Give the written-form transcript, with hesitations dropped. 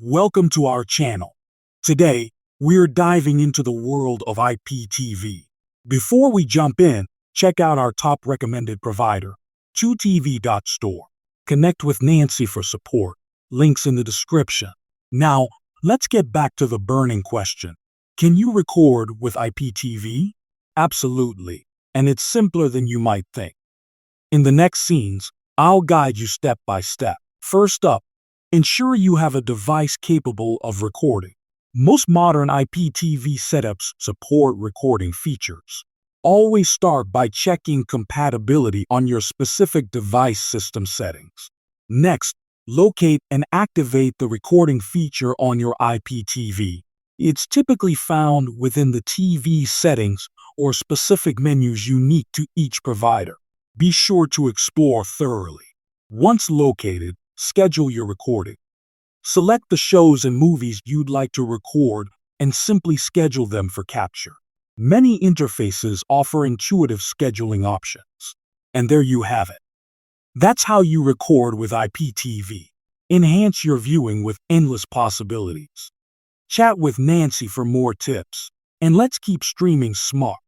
Welcome to our channel. Today, we're diving into the world of IPTV. Before we jump in, check out our top recommended provider, 2tv.store. Connect with Nancy for support. Links in the description. Now, let's get back to the burning question. Can you record with IPTV? Absolutely, and it's simpler than you might think. In the next scenes, I'll guide you step by step. First up, ensure you have a device capable of recording. Most modern IPTV setups support recording features. Always start by checking compatibility on your specific device system settings. Next, locate and activate the recording feature on your IPTV. It's typically found within the TV settings or specific menus unique to each provider. Be sure to explore thoroughly. Once located, schedule your recording. Select the shows and movies you'd like to record and simply schedule them for capture. Many interfaces offer intuitive scheduling options. And there you have it. That's how you record with IPTV. Enhance your viewing with endless possibilities. Chat with Nancy for more tips. And let's keep streaming smart.